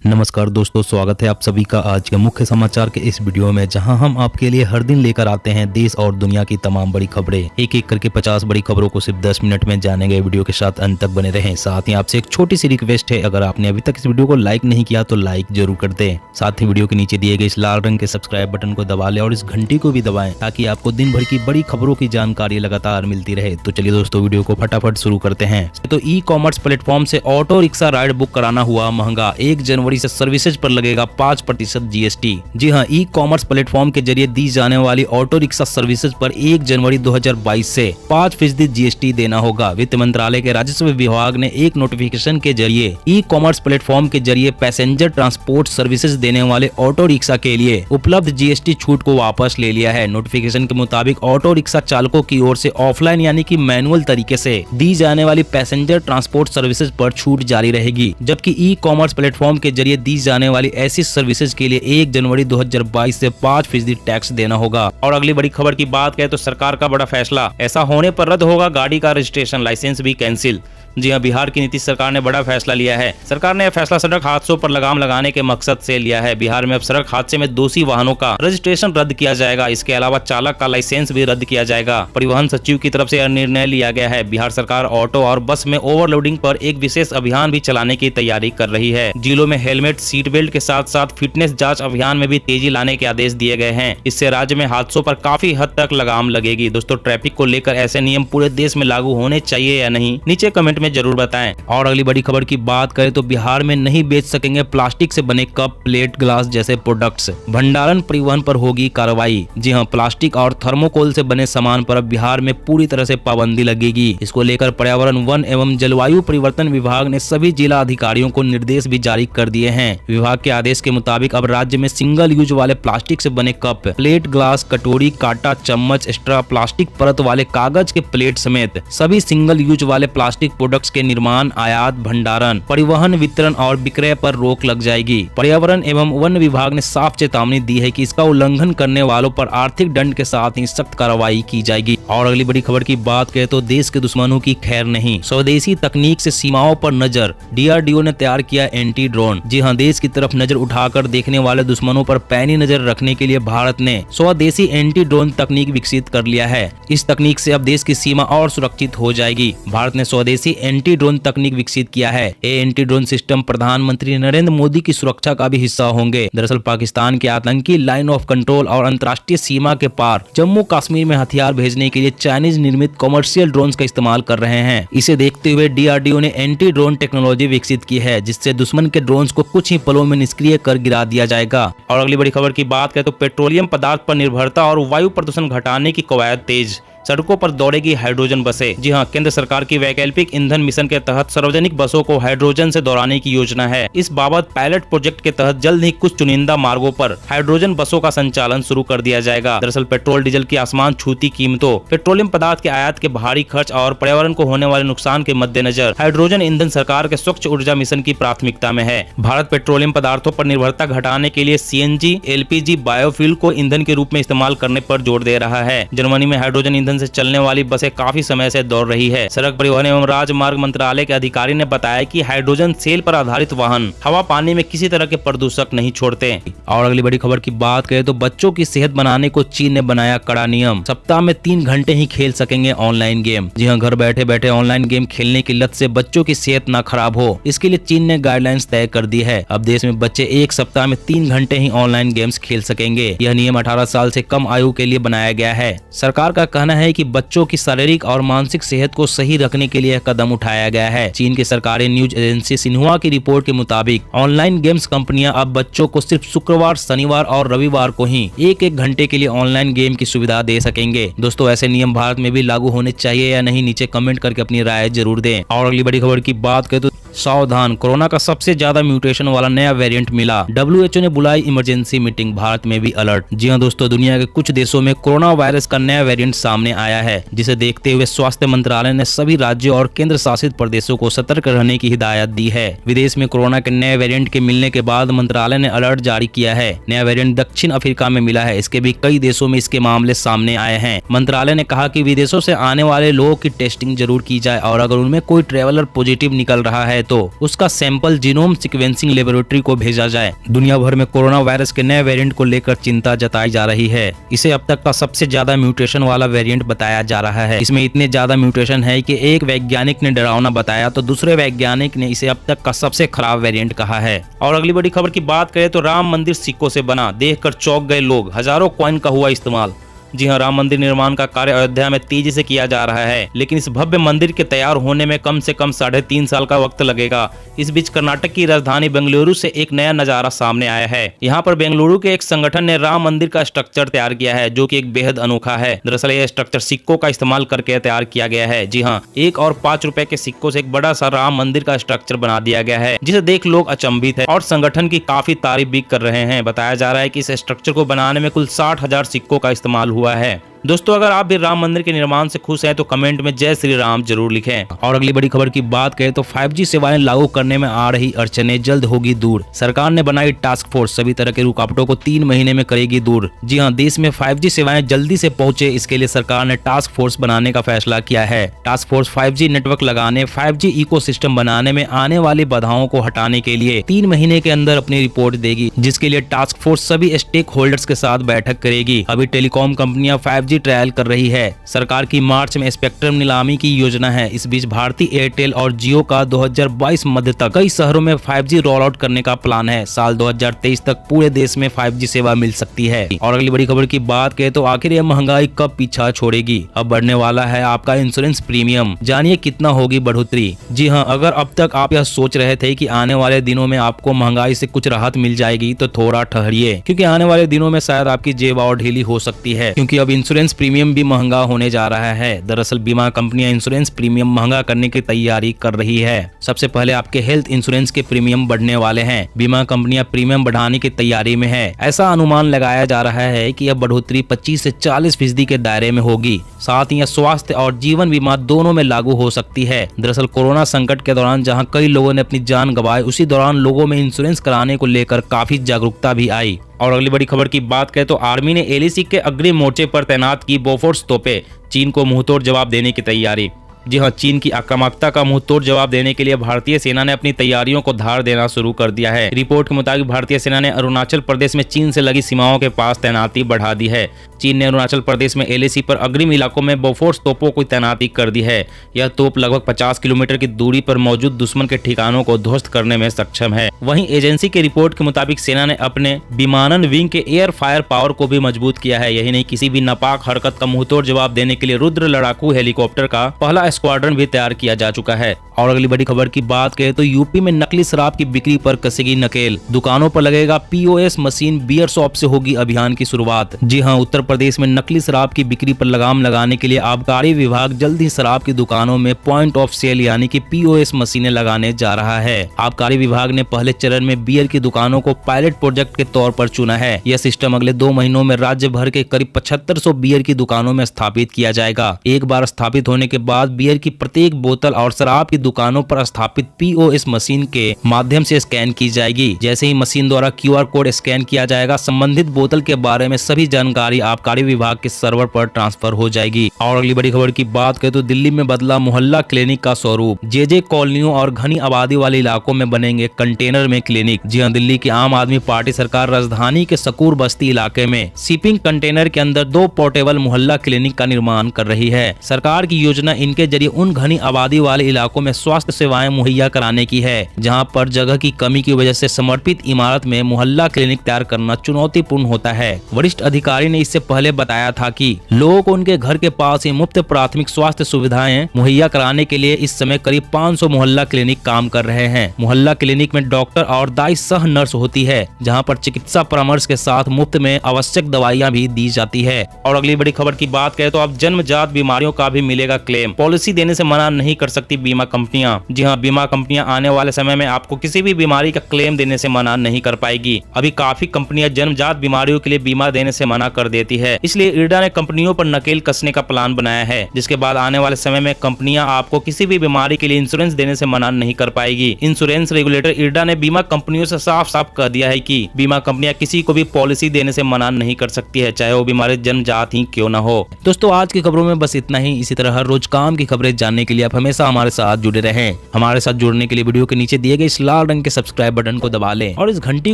नमस्कार दोस्तों, स्वागत है आप सभी का आज के मुख्य समाचार के इस वीडियो में, जहां हम आपके लिए हर दिन लेकर आते हैं देश और दुनिया की तमाम बड़ी खबरें। एक एक करके 50 बड़ी खबरों को सिर्फ 10 मिनट में जानेंगे। वीडियो के साथ अंत तक बने रहें। साथ ही आपसे एक छोटी सी रिक्वेस्ट है, अगर आपने अभी तक इस वीडियो को लाइक नहीं किया तो लाइक जरूर कर दें। साथ ही वीडियो के नीचे दिए गए इस लाल रंग के सब्सक्राइब बटन को दबा लें और इस घंटी को भी दबाएं, ताकि आपको दिन भर की बड़ी खबरों की जानकारी लगातार मिलती रहे। तो चलिए दोस्तों, वीडियो को फटाफट शुरू करते हैं। तो ई कॉमर्स प्लेटफॉर्म से ऑटो रिक्शा राइड बुक कराना हुआ महंगा। 1 जनवरी से सर्विसेज पर लगेगा 5% जीएसटी। जी हां, ई कॉमर्स प्लेटफॉर्म के जरिए दी जाने वाली ऑटो रिक्शा सर्विसेज पर 1 जनवरी 2022 से 5% जीएसटी देना होगा। वित्त मंत्रालय के राजस्व विभाग ने एक नोटिफिकेशन के जरिए ई कॉमर्स प्लेटफॉर्म के जरिए पैसेंजर ट्रांसपोर्ट सर्विसेज देने वाले ऑटो रिक्शा के लिए उपलब्ध जीएसटी छूट को वापस ले लिया है। नोटिफिकेशन के मुताबिक ऑटो रिक्शा चालकों की ओर से ऑफलाइन यानी कि मैनुअल तरीके से दी जाने वाली पैसेंजर ट्रांसपोर्ट सर्विसेज पर छूट जारी रहेगी, जबकि ई कॉमर्स प्लेटफॉर्म के जरिए दी जाने वाली ऐसी सर्विसेज के लिए 1 जनवरी 2022 से 5% टैक्स देना होगा। और अगली बड़ी खबर की बात करें तो सरकार का बड़ा फैसला, ऐसा होने पर रद्द होगा गाड़ी का रजिस्ट्रेशन, लाइसेंस भी कैंसिल। जी हां, बिहार की नीतीश सरकार ने बड़ा फैसला लिया है। सरकार ने यह फैसला सड़क हादसों पर लगाम लगाने के मकसद से लिया है। बिहार में अब सड़क हादसे में दोषी वाहनों का रजिस्ट्रेशन रद्द किया जाएगा। इसके अलावा चालक का लाइसेंस भी रद्द किया जाएगा। परिवहन सचिव की तरफ से यह निर्णय लिया गया है। बिहार सरकार ऑटो और बस में ओवरलोडिंग पर एक विशेष अभियान भी चलाने की तैयारी कर रही है। जिलों में हेलमेट, सीट बेल्ट के साथ साथ फिटनेस जाँच अभियान में भी तेजी लाने के आदेश दिए गए हैं। इससे राज्य में हादसों पर काफी हद तक लगाम लगेगी। दोस्तों, ट्रैफिक को लेकर ऐसे नियम पूरे देश में लागू होने चाहिए या नहीं, नीचे कमेंट में जरूर बताएं। और अगली बड़ी खबर की बात करें तो बिहार में नहीं बेच सकेंगे प्लास्टिक से बने कप, प्लेट, ग्लास जैसे प्रोडक्ट्स। भंडारण परिवहन पर होगी कार्रवाई। जी हां, प्लास्टिक और थर्मोकोल से बने सामान पर अब बिहार में पूरी तरह से पाबंदी लगेगी। इसको लेकर पर्यावरण, वन एवं जलवायु परिवर्तन विभाग ने सभी जिला अधिकारियों को निर्देश भी जारी कर दिए हैं। विभाग के आदेश के मुताबिक अब राज्य में सिंगल यूज वाले प्लास्टिक से बने कप, प्लेट, ग्लास, कटोरी, कांटा, चम्मच, स्ट्रॉ, प्लास्टिक परत वाले कागज के प्लेट समेत सभी सिंगल यूज वाले प्लास्टिक प्रोडक्ट्स के निर्माण, आयात, भंडारण, परिवहन, वितरण और विक्रय पर रोक लग जाएगी। पर्यावरण एवं वन विभाग ने साफ चेतावनी दी है कि इसका उल्लंघन करने वालों पर आर्थिक दंड के साथ ही सख्त कार्रवाई की जाएगी। और अगली बड़ी खबर की बात करें तो देश के दुश्मनों की खैर नहीं, स्वदेशी तकनीक से सीमाओं पर नजर। डीआरडीओ ने तैयार किया एंटी ड्रोन। जी हां, देश की तरफ नजर उठाकर देखने वाले दुश्मनों पर पैनी नजर रखने के लिए भारत ने स्वदेशी एंटी ड्रोन तकनीक विकसित कर लिया है। इस तकनीक से अब देश की सीमा और सुरक्षित हो जाएगी। भारत ने स्वदेशी एंटी ड्रोन तकनीक विकसित किया है। ये एंटी ड्रोन सिस्टम प्रधानमंत्री नरेंद्र मोदी की सुरक्षा का भी हिस्सा होंगे। दरअसल पाकिस्तान के आतंकी लाइन ऑफ कंट्रोल और अंतर्राष्ट्रीय सीमा के पार जम्मू कश्मीर में हथियार भेजने के लिए चाइनीज निर्मित कमर्शियल ड्रोन का इस्तेमाल कर रहे हैं। इसे देखते हुए डीआरडीओ ने एंटी ड्रोन टेक्नोलॉजी विकसित की है, जिससे दुश्मन के ड्रोन को कुछ ही पलों में निष्क्रिय कर गिरा दिया जाएगा। और अगली बड़ी खबर की बात करें तो पेट्रोलियम पदार्थ पर निर्भरता और वायु प्रदूषण घटाने की कवायद तेज। सड़कों पर दौड़ेगी हाइड्रोजन बसें। जी हां, केंद्र सरकार की वैकल्पिक ईंधन मिशन के तहत सार्वजनिक बसों को हाइड्रोजन से दौड़ाने की योजना है। इस बाबत पायलट प्रोजेक्ट के तहत जल्द ही कुछ चुनिंदा मार्गों पर हाइड्रोजन बसों का संचालन शुरू कर दिया जाएगा। दरअसल पेट्रोल डीजल की आसमान छूती कीमतों, पेट्रोलियम पदार्थ के आयात के भारी खर्च और पर्यावरण को होने वाले नुकसान के मद्देनजर हाइड्रोजन ईंधन सरकार के स्वच्छ ऊर्जा मिशन की प्राथमिकता में है। भारत पेट्रोलियम पदार्थों पर निर्भरता घटाने के लिए सीएनजी, एलपीजी, बायोफ्यूल को ईंधन के रूप में इस्तेमाल करने पर जोर दे रहा है। जर्मनी में हाइड्रोजन ईंधन से चलने वाली बसें काफी समय से दौड़ रही है। सड़क परिवहन एवं राजमार्ग मंत्रालय के अधिकारी ने बताया कि हाइड्रोजन सेल पर आधारित वाहन हवा, पानी में किसी तरह के प्रदूषक नहीं छोड़ते। और अगली बड़ी खबर की बात करें तो बच्चों की सेहत बनाने को चीन ने बनाया कड़ा नियम। सप्ताह में 3 घंटे ही खेल सकेंगे ऑनलाइन गेम। जी हां, घर बैठे बैठे ऑनलाइन गेम खेलने की लत से बच्चों की सेहत ना खराब हो, इसके लिए चीन ने गाइडलाइंस तय कर दी है। अब देश में बच्चे एक सप्ताह में 3 घंटे ही ऑनलाइन गेम्स खेल सकेंगे। यह नियम 18 साल से कम आयु के लिए बनाया गया है। सरकार का कहना है कि बच्चों की शारीरिक और मानसिक सेहत को सही रखने के लिए कदम उठाया गया है। चीन की सरकारी न्यूज एजेंसी सिन्हुआ की रिपोर्ट के मुताबिक ऑनलाइन गेम्स कंपनियां अब बच्चों को सिर्फ शुक्रवार, शनिवार और रविवार को ही 1-1 घंटे के लिए ऑनलाइन गेम की सुविधा दे सकेंगे। दोस्तों, ऐसे नियम भारत में भी लागू होने चाहिए या नहीं, नीचे कमेंट करके अपनी राय जरूर दें। और अगली बड़ी खबर की बात करें तो सावधान, कोरोना का सबसे ज्यादा म्यूटेशन वाला नया वेरिएंट मिला। डब्ल्यूएचओ ने बुलाई इमरजेंसी मीटिंग, भारत में भी अलर्ट। जी हां दोस्तों, दुनिया के कुछ देशों में कोरोना वायरस का नया वेरिएंट सामने आया है, जिसे देखते हुए स्वास्थ्य मंत्रालय ने सभी राज्यों और केंद्र शासित प्रदेशों को सतर्क रहने की हिदायत दी है। विदेश में कोरोना के नए वेरिएंट के मिलने के बाद मंत्रालय ने अलर्ट जारी किया है। नया वेरिएंट दक्षिण अफ्रीका में मिला है। इसके भी कई देशों में इसके मामले सामने आए हैं। मंत्रालय ने कहा कि विदेशों से आने वाले लोगों की टेस्टिंग जरूर की जाए और अगर उनमें कोई ट्रेवलर पॉजिटिव निकल रहा है है तो उसका सैंपल जीनोम सीक्वेंसिंग लेबोरेटरी को भेजा जाए। दुनिया भर में कोरोना वायरस के नए वेरिएंट को लेकर चिंता जताई जा रही है। इसे अब तक का सबसे ज्यादा म्यूटेशन वाला वेरिएंट बताया जा रहा है। इसमें इतने ज्यादा म्यूटेशन है कि एक वैज्ञानिक ने डरावना बताया तो दूसरे वैज्ञानिक ने इसे अब तक का सबसे खराब वेरिएंट कहा है। और अगली बड़ी खबर की बात करें तो राम मंदिर सिक्कों से बना, देखकर चौंक गए लोग, हजारों कॉइन का हुआ इस्तेमाल। जी हां, राम मंदिर निर्माण का कार्य अयोध्या में तेजी से किया जा रहा है, लेकिन इस भव्य मंदिर के तैयार होने में कम से कम 3.5 साल का वक्त लगेगा। इस बीच कर्नाटक की राजधानी बेंगलुरु से एक नया नजारा सामने आया है। यहाँ पर बेंगलुरु के एक संगठन ने राम मंदिर का स्ट्रक्चर तैयार किया है, जो कि एक बेहद अनोखा है। दरअसल यह स्ट्रक्चर सिक्कों का इस्तेमाल करके तैयार किया गया है। जी हाँ, 1 और 5 रुपए के सिक्कों से एक बड़ा सा राम मंदिर का स्ट्रक्चर बना दिया गया है, जिसे देख लोग अचंभित है और संगठन की काफी तारीफ भी कर रहे हैं। बताया जा रहा है कि इस स्ट्रक्चर को बनाने में कुल 60,000 सिक्कों का इस्तेमाल हुआ है। दोस्तों, अगर आप भी राम मंदिर के निर्माण से खुश हैं तो कमेंट में जय श्री राम जरूर लिखें। और अगली बड़ी खबर की बात करें तो 5G सेवाएं लागू करने में आ रही अड़चनें जल्द होगी दूर। सरकार ने बनाई टास्क फोर्स, सभी तरह के रुकावटों को 3 महीने में करेगी दूर। जी हां, देश में 5G सेवाएं जल्दी से पहुंचे, इसके लिए सरकार ने टास्क फोर्स बनाने का फैसला किया है। टास्क फोर्स 5G नेटवर्क लगाने, 5G इकोसिस्टम बनाने में आने वाली बाधाओं को हटाने के लिए 3 महीने के अंदर अपनी रिपोर्ट देगी, जिसके लिए टास्क फोर्स सभी स्टेक होल्डर्स के साथ बैठक करेगी। अभी टेलीकॉम कंपनियां 5G ट्रायल कर रही है। सरकार की मार्च में स्पेक्ट्रम नीलामी की योजना है। इस बीच भारती एयरटेल और जियो का 2022 मध्य तक कई शहरों में 5G रोल आउट करने का प्लान है। साल 2023 तक पूरे देश में 5G सेवा मिल सकती है। और अगली बड़ी खबर की बात करें तो आखिर यह महंगाई कब पीछा छोड़ेगी? अब बढ़ने वाला है आपका इंश्योरेंस प्रीमियम, जानिए कितना होगी बढ़ोतरी। जी हाँ, अगर अब तक आप यह सोच रहे थे कि आने वाले दिनों में आपको महंगाई से कुछ राहत मिल जाएगी तो थोड़ा ठहरिए, क्योंकि आने वाले दिनों में शायद आपकी जेब और ढीली हो सकती है, क्योंकि अब इंश्योरेंस प्रीमियम भी महंगा होने जा रहा है। दरअसल बीमा कंपनियां इंश्योरेंस प्रीमियम महंगा करने की तैयारी कर रही है। सबसे पहले आपके हेल्थ इंश्योरेंस के प्रीमियम बढ़ने वाले हैं। बीमा कंपनियां प्रीमियम बढ़ाने की तैयारी में है। ऐसा अनुमान लगाया जा रहा है कि यह बढ़ोतरी 25 से 40% के दायरे में होगी। साथ ही यह स्वास्थ्य और जीवन बीमा दोनों में लागू हो सकती है। दरअसल कोरोना संकट के दौरान जहां कई लोगों ने अपनी जान गंवाई, उसी दौरान लोगों में इंश्योरेंस कराने को लेकर काफी जागरूकता भी आई। और अगली बड़ी खबर की बात करें तो आर्मी ने एलएसी के अग्रिम मोर्चे पर तैनात की बोफोर्स तोपें, चीन को मुंहतोड़ जवाब देने की तैयारी। जी हाँ, चीन की आक्रामकता का मुंहतोड़ जवाब देने के लिए भारतीय सेना ने अपनी तैयारियों को धार देना शुरू कर दिया है। रिपोर्ट के मुताबिक भारतीय सेना ने अरुणाचल प्रदेश में चीन से लगी सीमाओं के पास तैनाती बढ़ा दी है। चीन ने अरुणाचल प्रदेश में एलएसी पर अग्रिम इलाकों में बोफोर्स तोपों की तैनाती कर दी है। यह तोप लगभग 50 किलोमीटर की दूरी पर मौजूद दुश्मन के ठिकानों को ध्वस्त करने में सक्षम है। वहीं एजेंसी के रिपोर्ट के मुताबिक सेना ने अपने विमानन विंग के एयर फायर पावर को भी मजबूत किया है। यही नहीं, किसी भी नापाक हरकत का मुंहतोड़ जवाब देने के लिए रुद्र लड़ाकू हेलीकॉप्टर का पहला स्क्वाड्रन भी तैयार किया जा चुका है। और अगली बड़ी खबर की बात करें तो यूपी में नकली शराब की बिक्री पर कसेगी नकेल। दुकानों पर लगेगा पीओएस मशीन, बियर शॉप से होगी अभियान की शुरुआत। जी हां, उत्तर प्रदेश में नकली शराब की बिक्री पर लगाम लगाने के लिए आबकारी विभाग जल्द ही शराब की दुकानों में पॉइंट ऑफ सेल यानी कि पीओएस मशीनें लगाने जा रहा है। आबकारी विभाग ने पहले चरण में बियर की दुकानों को पायलट प्रोजेक्ट के तौर पर चुना है। यह सिस्टम अगले 2 महीनों में राज्य भर के करीब 7500 बियर की दुकानों में स्थापित किया जाएगा। एक बार स्थापित होने के बाद बियर की प्रत्येक बोतल और शराब की दुकानों पर स्थापित पीओएस मशीन के माध्यम से स्कैन की जाएगी। जैसे ही मशीन द्वारा क्यूआर कोड स्कैन किया जाएगा, संबंधित बोतल के बारे में सभी जानकारी आबकारी विभाग के सर्वर पर ट्रांसफर हो जाएगी। और अगली बड़ी खबर की बात करें तो दिल्ली में बदला मोहल्ला क्लिनिक का स्वरूप। जे कॉलोनियों और घनी आबादी वाले इलाकों में बनेंगे कंटेनर में क्लिनिक। जी हां, दिल्ली की आम आदमी पार्टी सरकार राजधानी के सकूर बस्ती इलाके में शिपिंग कंटेनर के अंदर 2 पोर्टेबल मोहल्ला क्लिनिक का निर्माण कर रही है। सरकार की योजना इनके जरिए उन घनी आबादी वाले इलाकों में स्वास्थ्य सेवाएं मुहैया कराने की है, जहां पर जगह की कमी की वजह से समर्पित इमारत में मोहल्ला क्लिनिक तैयार करना चुनौतीपूर्ण होता है। वरिष्ठ अधिकारी ने इससे पहले बताया था कि लोगों को उनके घर के पास ही मुफ्त प्राथमिक स्वास्थ्य सुविधाएं मुहैया कराने के लिए इस समय करीब 500 मोहल्ला क्लिनिक काम कर रहे हैं। मोहल्ला क्लिनिक में डॉक्टर और दाई सह नर्स होती है, जहां पर चिकित्सा परामर्श के साथ मुफ्त में आवश्यक दवाइयां भी दी जाती है। और अगली बड़ी खबर की बात करें तो अब जन्मजात बीमारियों का भी मिलेगा क्लेम। पॉलिसी देने से मना नहीं कर सकती बीमा कंपनियां। जी हां, बीमा कंपनियां आने वाले समय में आपको किसी भी बीमारी का क्लेम देने से मना नहीं कर पाएगी। अभी काफी कंपनियां जन्मजात बीमारियों के लिए बीमा देने से मना कर देती है, इसलिए इरडा ने कंपनियों पर नकेल कसने का प्लान बनाया है, जिसके बाद आने वाले समय में कंपनियां आपको किसी भी बीमारी के लिए इंश्योरेंस देने से मना नहीं कर पाएगी। इंश्योरेंस रेगुलेटर इरडा ने बीमा कंपनियों से साफ साफ कह दिया है कि बीमा कंपनियां किसी को भी पॉलिसी देने से मना नहीं कर सकती है, चाहे वो बीमारी जन्मजात ही क्यों न हो। दोस्तों, आज की खबरों में बस इतना ही। इसी तरह हर रोज काम की खबरें जानने के लिए आप हमेशा हमारे साथ जुड़े रहें। हमारे साथ जुड़ने के लिए वीडियो के नीचे दिए गए इस लाल रंग के सब्सक्राइब बटन को दबा लें और इस घंटी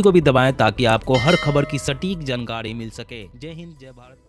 को भी दबाएं ताकि आपको हर खबर की सटीक जानकारी मिल सके। जय हिंद, जय भारत।